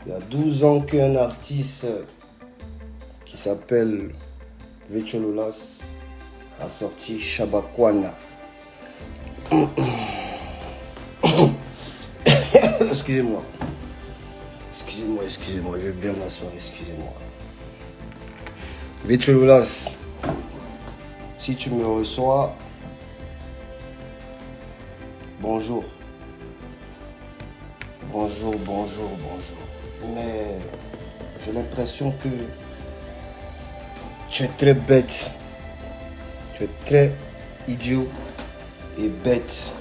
Il y a 12 ans qu'un artiste qui s'appelle Vechololas a sorti Shabakwana. Excusez-moi. Excusez-moi, je vais bien m'asseoir, excusez-moi. Vechololas, si tu me reçois, bonjour. Bonjour. Mais j'ai l'impression que tu es très bête. Tu es très idiot et bête.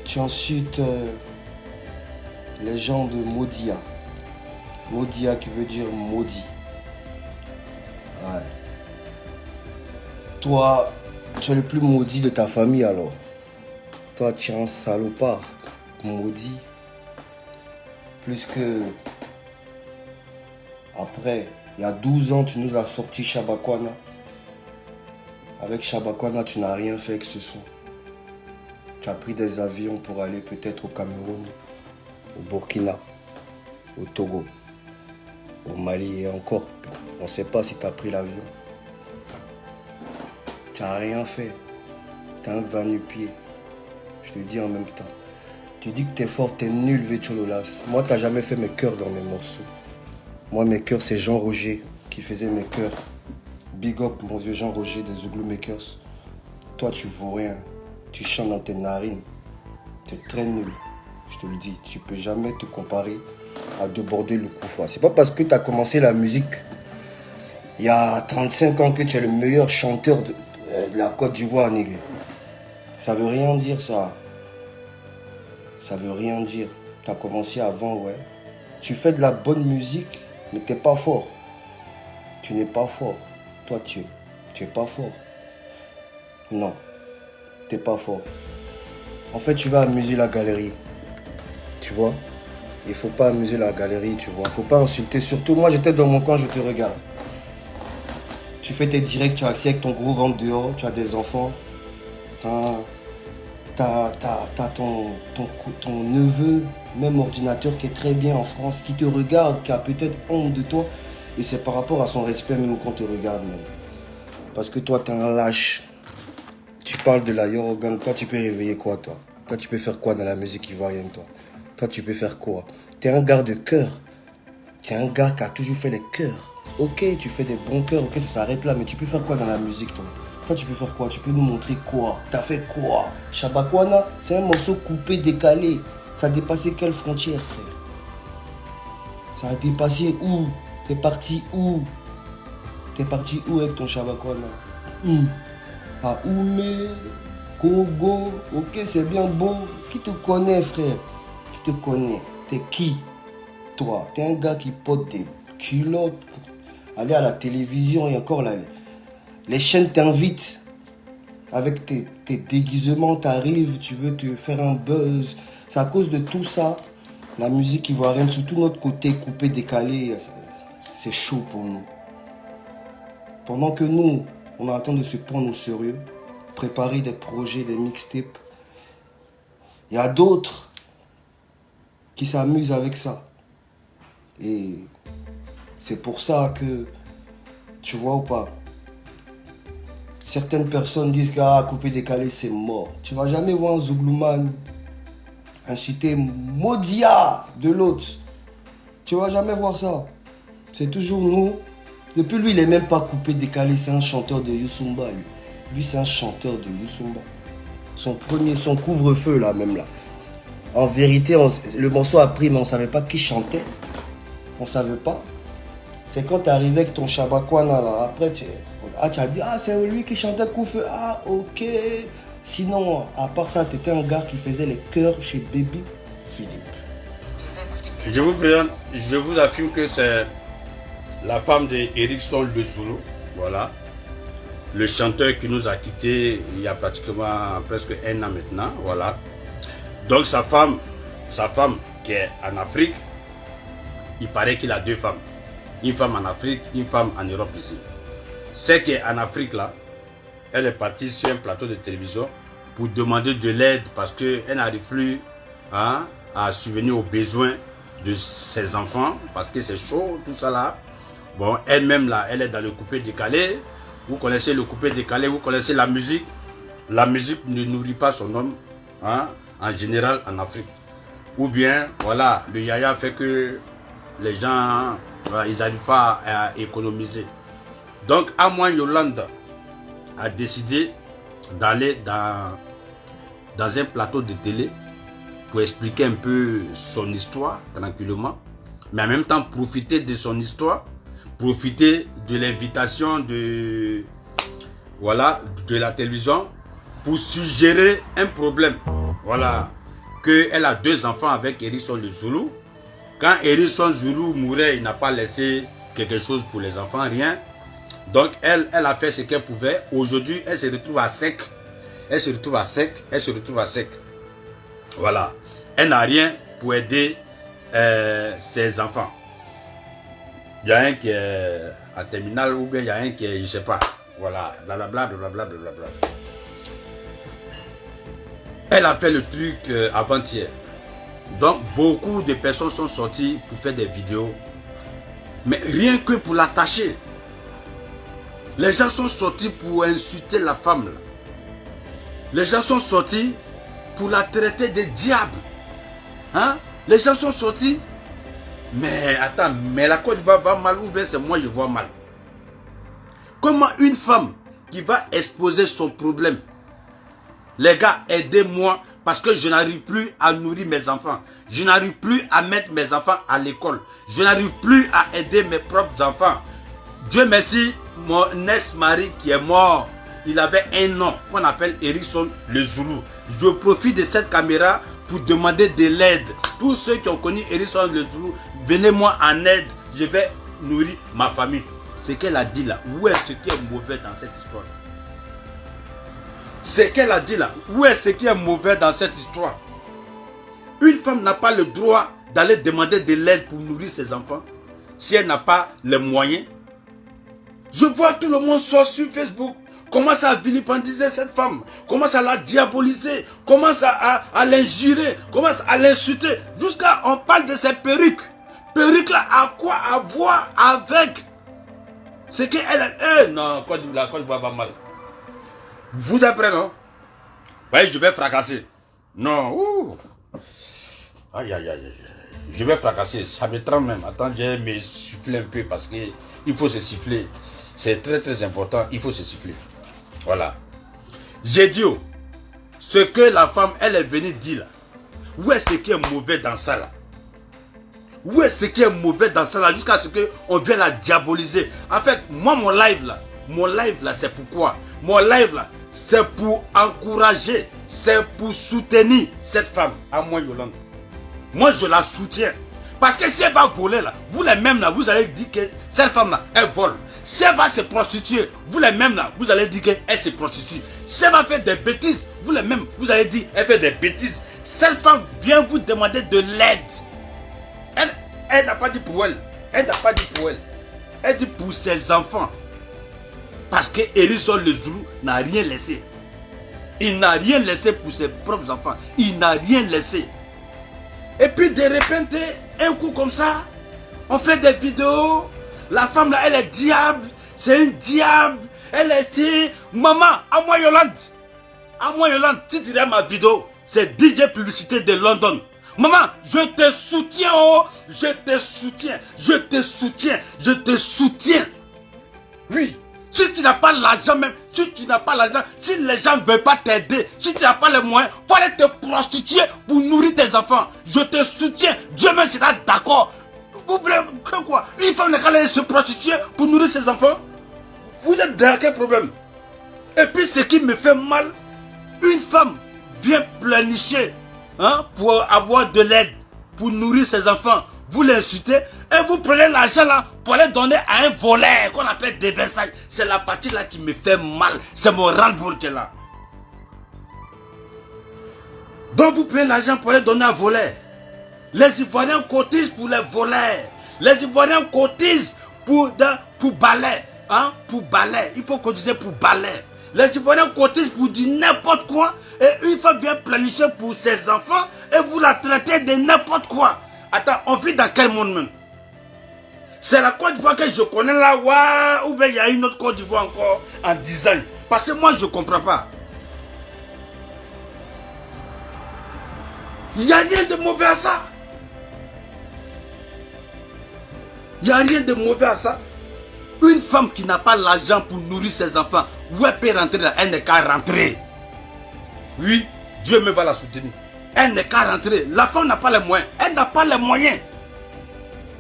Tu insultes les gens de Modia. Modia qui veut dire maudit. Ouais. Toi, tu es le plus maudit de ta famille alors. Toi, tu es un salopard. Maudit. Plus que... Après, il y a 12 ans, tu nous as sorti Shabakwana. Avec Shabakwana, tu n'as rien fait que ce soit. Tu as pris des avions pour aller peut-être au Cameroun, au Burkina, au Togo, au Mali et encore. On ne sait pas si tu as pris l'avion. Tu n'as rien fait. Tu es un va-nu-pied. Je te dis en même temps. Tu dis que tu es fort, tu es nul, Vechololas. Moi, tu n'as jamais fait mes chœurs dans mes morceaux. Moi, mes chœurs, c'est Jean Roger qui faisait mes chœurs. Big up, mon vieux Jean Roger des Zouglou Makers. Toi, tu vaux rien. Tu chantes dans tes narines. Tu es très nul. Je te le dis, tu peux jamais te comparer à Debordé le Koufa. C'est pas parce que tu as commencé la musique il y a 35 ans que tu es le meilleur chanteur de la Côte d'Ivoire, nègre. Ça veut rien dire, ça. Ça veut rien dire. Tu as commencé avant, ouais. Tu fais de la bonne musique, mais tu n'es pas fort. Tu n'es pas fort. Toi, tu es pas fort. Non. Tu n'es pas fort. En fait, tu vas amuser la galerie. Tu vois? Il ne faut pas amuser la galerie, tu vois. Il ne faut pas insulter. Surtout, moi, j'étais dans mon coin, je te regarde. Tu fais tes directs, tu as assis avec ton gros ventre dehors, tu as des enfants. T'as ton neveu, même ordinateur, qui est très bien en France, qui te regarde, qui a peut-être honte de toi. Et c'est par rapport à son respect même qu'on te regarde même. Parce que toi, t'es un lâche. Tu parles de la Yorogan, toi, tu peux réveiller quoi, toi? Toi, tu peux faire quoi dans la musique ivoirienne, toi? Toi, tu peux faire quoi? T'es un gars de cœur. T'es un gars qui a toujours fait les chœurs. Ok, tu fais des bons chœurs, ok, ça s'arrête là, mais tu peux faire quoi dans la musique, toi? Toi, tu peux faire quoi? Tu peux nous montrer quoi? T'as fait quoi? Shabakwana, c'est un morceau coupé, décalé. Ça a dépassé quelle frontière, frère? Ça a dépassé où? T'es parti où? T'es parti où avec ton Shabakwana? Où? À Oumé, Kogo, ok, c'est bien beau. Qui te connaît, frère? Qui te connaît? T'es qui? Toi, t'es un gars qui porte des culottes pour aller à la télévision et encore là, les chaînes t'invitent. Avec tes déguisements, t'arrives, tu veux te faire un buzz. C'est à cause de tout ça, la musique ivoirienne, surtout notre côté coupé, décalé, c'est chaud pour nous. Pendant que nous, on a attend de se prendre au sérieux, préparer des projets, des mixtapes, il y a d'autres qui s'amusent avec ça. Et c'est pour ça que, tu vois ou pas, certaines personnes disent que couper décalé c'est mort. Tu vas jamais voir un Zouglouman inciter Modia de l'autre. Tu vas jamais voir ça. C'est toujours nous. Depuis lui, il n'est même pas coupé décalé. C'est un chanteur de Youssoumba, lui. Lui, c'est un chanteur de Youssoumba. Son couvre-feu là, même là. En vérité, le morceau a pris, mais on ne savait pas qui chantait. On ne savait pas. C'est quand tu es arrivé avec ton Shabakwana là. Après, tu as dit, c'est lui qui chantait Koufeu. Ah, ok. Sinon, à part ça, tu étais un gars qui faisait les chœurs chez Baby Philippe. Je vous affirme que c'est la femme d'Erickson Le Zoulou. Voilà. Le chanteur qui nous a quittés il y a pratiquement presque un an maintenant. Voilà. Donc sa femme qui est en Afrique, il paraît qu'il a deux femmes. Une femme en Afrique, une femme en Europe ici. Celle qui est en Afrique là, elle est partie sur un plateau de télévision pour demander de l'aide parce qu'elle n'arrive plus à à subvenir aux besoins de ses enfants, parce que c'est chaud, tout ça là. Bon, elle-même là, elle est dans le coupé décalé. Vous connaissez le coupé décalé, vous connaissez la musique. La musique ne nourrit pas son homme, hein, en général en Afrique. Ou bien, voilà, le yaya fait que les gens, voilà, ils n'arrivent pas à économiser. Donc, Amouan Yolande a décidé d'aller dans un plateau de télé pour expliquer un peu son histoire tranquillement, mais en même temps profiter de son histoire, profiter de l'invitation de, voilà, de la télévision pour suggérer un problème. Voilà, qu'elle a 2 enfants avec Erickson le Zoulou. Quand Erickson Zoulou mourait, il n'a pas laissé quelque chose pour les enfants, rien. Donc elle a fait ce qu'elle pouvait. Aujourd'hui, elle se retrouve à sec. Elle se retrouve à sec. Elle se retrouve à sec. Voilà. Elle n'a rien pour aider ses enfants. Il y a un qui est en terminale ou bien il y a un qui est, je ne sais pas. Voilà. Blablabla, blablabla, blablabla. Elle a fait le truc avant-hier. Donc beaucoup de personnes sont sorties pour faire des vidéos. Mais rien que pour l'attacher. Les gens sont sortis pour insulter la femme. Là. Les gens sont sortis pour la traiter de diable. Hein? Les gens sont sortis. Mais attends, mais la Côte d'Ivoire va mal ou bien c'est moi je vois mal? Comment une femme qui va exposer son problème? Les gars, aidez-moi parce que je n'arrive plus à nourrir mes enfants. Je n'arrive plus à mettre mes enfants à l'école. Je n'arrive plus à aider mes propres enfants. Dieu merci, mon ex-mari qui est mort, il avait un nom qu'on appelle Erickson le Zoulou. Je profite de cette caméra pour demander de l'aide. Tous ceux qui ont connu Erickson le Zoulou, venez-moi en aide. Je vais nourrir ma famille. Ce qu'elle a dit là, où est ce qui est mauvais dans cette histoire? Ce qu'elle a dit là, où est ce qui est mauvais dans cette histoire? Une femme n'a pas le droit d'aller demander de l'aide pour nourrir ses enfants si elle n'a pas les moyens. Je vois tout le monde sort sur Facebook, commence à vilipendiser cette femme, commence à la diaboliser, commence à l'injurer, commence à l'insulter, jusqu'à on parle de ses perruques. Perruques là, à quoi avoir avec ce qu'elle... non, la Côte d'Ivoire va mal. Vous êtes prêts, non? Oui, je vais fracasser. Non, ouh. Aïe, aïe, aïe. Je vais fracasser, ça me tremble même. Attends, je vais me siffler un peu parce qu'il faut se siffler. C'est très très important, il faut se siffler. Voilà. J'ai dit, ce que la femme, elle est venue dire là. Où est ce qui est mauvais dans ça là? Où est ce qui est mauvais dans ça là? Jusqu'à ce qu'on vienne la diaboliser. En fait, moi mon live là, c'est pourquoi? Mon live là, c'est pour encourager, c'est pour soutenir cette femme, Amouan Yolande. Moi je la soutiens. Parce que si elle va voler là, vous les mêmes là, vous allez dire que cette femme là, elle vole. Si elle va se prostituer, vous les mêmes là, vous allez dire qu'elle se prostitue. Si elle va faire des bêtises, vous les mêmes, vous allez dire qu'elle fait des bêtises. Cette femme vient vous demander de l'aide. Elle n'a pas dit pour elle. Elle n'a pas dit pour elle. Elle dit pour ses enfants. Parce que Erickson le Zoulou n'a rien laissé. Il n'a rien laissé pour ses propres enfants. Il n'a rien laissé. Et puis de repente, un coup comme ça, on fait des vidéos. La femme là, elle est diable. C'est un diable. Elle est dit, maman, Amouan Yolande. Amouan Yolande, si tu regardes ma vidéo, c'est DJ Publicité de London. Maman, je te soutiens, oh. Je te soutiens. Je te soutiens. Je te soutiens. Oui. Si tu n'as pas l'argent même, si tu n'as pas l'argent, si les gens ne veulent pas t'aider, si tu n'as pas les moyens, il faut aller te prostituer pour nourrir tes enfants. Je te soutiens. Dieu même sera d'accord. Vous voulez que quoi? Une femme n'a qu'à aller se prostituer pour nourrir ses enfants? Vous êtes dans quel problème? Et puis ce qui me fait mal, une femme vient pleurnicher hein, pour avoir de l'aide, pour nourrir ses enfants. Vous l'insultez et vous prenez l'argent là pour aller donner à un voleur qu'on appelle déversage. C'est la partie là qui me fait mal. C'est mon ras-le-bol qui est là. Donc vous prenez l'argent pour aller donner à un voleur. Les Ivoiriens cotisent pour les voleurs. Les Ivoiriens cotisent pour balai. Hein, pour balai. Il faut cotiser pour balai. Les Ivoiriens cotisent pour dire n'importe quoi. Et une femme vient planifier pour ses enfants et vous la traitez de n'importe quoi. Attends, on vit dans quel monde même? C'est la Côte d'Ivoire que je connais là, ouais, ou bien il y a une autre Côte d'Ivoire encore en design. Parce que moi, je ne comprends pas. Il n'y a rien de mauvais à ça. Il n'y a rien de mauvais à ça. Une femme qui n'a pas l'argent pour nourrir ses enfants, où elle peut rentrer là, elle n'est qu'à rentrer. Oui, Dieu me va la soutenir. Elle n'est qu'à rentrer. La femme n'a pas les moyens. Elle n'a pas les moyens.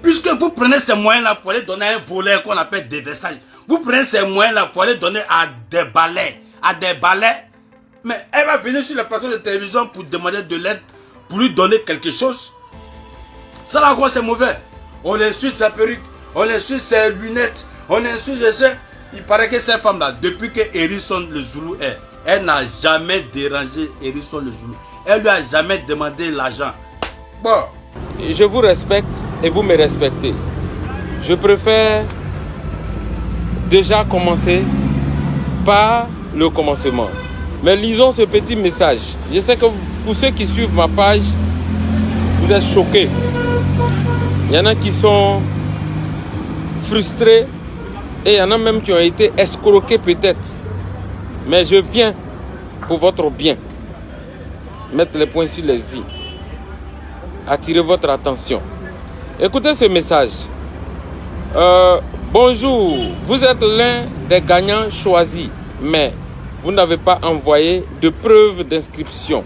Puisque vous prenez ces moyens-là pour aller donner un volet qu'on appelle dévestage. Vous prenez ces moyens-là pour aller donner à des balais. À des balais. Mais elle va venir sur la plateforme de télévision pour demander de l'aide, pour lui donner quelque chose. Ça là quoi c'est mauvais. On insulte sa perruque, on insulte ses lunettes, on insulte ses... Il paraît que cette femme-là, depuis que Hérisson le Zoulou est, elle n'a jamais dérangé Hérisson le Zoulou. Elle lui a jamais demandé l'argent. Bon. Je vous respecte et vous me respectez. Je préfère déjà commencer par le commencement. Mais lisons ce petit message. Je sais que pour ceux qui suivent ma page, vous êtes choqués. Il y en a qui sont frustrés et il y en a même qui ont été escroqués peut-être. Mais je viens pour votre bien. Mettre les points sur les i. Attirer votre attention. Écoutez ce message. Bonjour, vous êtes l'un des gagnants choisis, mais vous n'avez pas envoyé de preuve d'inscription.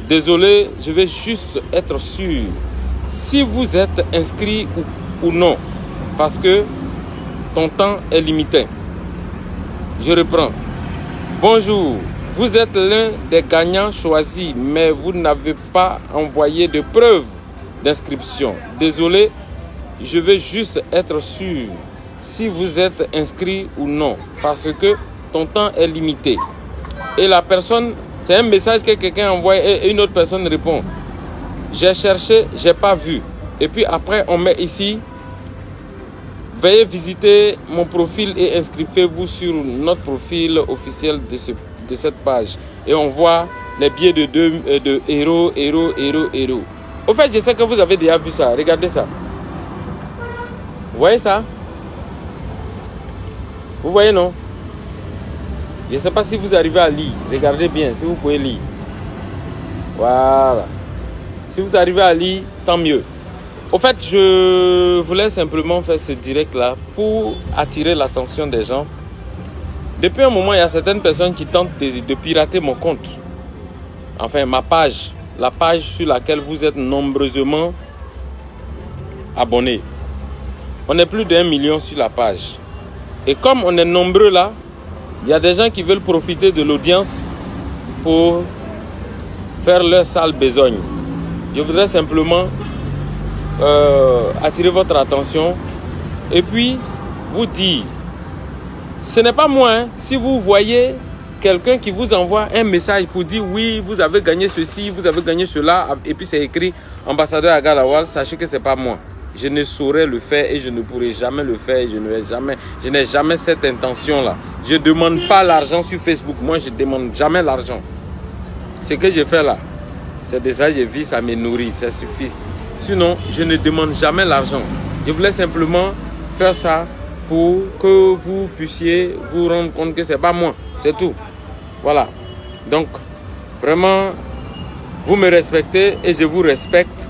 Désolé, je vais juste être sûr si vous êtes inscrit ou non, parce que ton temps est limité. Je reprends. Bonjour, vous êtes l'un des gagnants choisis, mais vous n'avez pas envoyé de preuve d'inscription. Désolé, je vais juste être sûr si vous êtes inscrit ou non, parce que ton temps est limité. Et la personne, c'est un message que quelqu'un envoie et une autre personne répond. J'ai cherché, j'ai pas vu. Et puis après, on met ici, veuillez visiter mon profil et inscrivez-vous sur notre profil officiel de cette page. Et on voit les billets de héros. Au fait, je sais que vous avez déjà vu ça. Regardez ça. Vous voyez ça? Vous voyez, non? Je ne sais pas si vous arrivez à lire. Regardez bien, si vous pouvez lire. Voilà. Si vous arrivez à lire, tant mieux. Au fait, je voulais simplement faire ce direct-là pour attirer l'attention des gens. Depuis un moment, il y a certaines personnes qui tentent de pirater mon compte. Enfin, ma page. La page sur laquelle vous êtes nombreusement abonnés. On est plus d'1 million sur la page. Et comme on est nombreux là, il y a des gens qui veulent profiter de l'audience pour faire leur sale besogne. Je voudrais simplement attirer votre attention et puis vous dire, ce n'est pas moi, hein, si vous voyez quelqu'un qui vous envoie un message pour dire oui, vous avez gagné ceci, vous avez gagné cela, et puis c'est écrit ambassadeur Aga Lawal, sachez que ce n'est pas moi. Je ne saurais le faire et je ne pourrai jamais le faire. Je n'ai jamais cette intention-là. Je ne demande pas l'argent sur Facebook. Moi, je ne demande jamais l'argent. Ce que je fais là, c'est déjà, je vis, ça me nourrit, ça suffit. Sinon, je ne demande jamais l'argent. Je voulais simplement faire ça pour que vous puissiez vous rendre compte que ce n'est pas moi. C'est tout. Voilà. Donc, vraiment, vous me respectez et je vous respecte.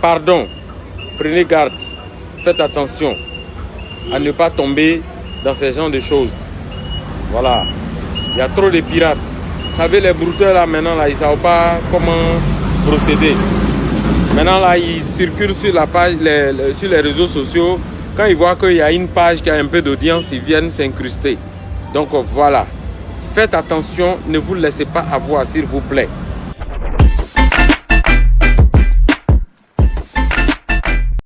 Pardon. Prenez garde, faites attention à ne pas tomber dans ce genre de choses. Voilà, il y a trop de pirates. Vous savez, les brouteurs là, maintenant, là, ils ne savent pas comment procéder. Maintenant, là, ils circulent sur la page, sur les réseaux sociaux. Quand ils voient qu'il y a une page qui a un peu d'audience, ils viennent s'incruster. Donc voilà, faites attention, ne vous laissez pas avoir, s'il vous plaît.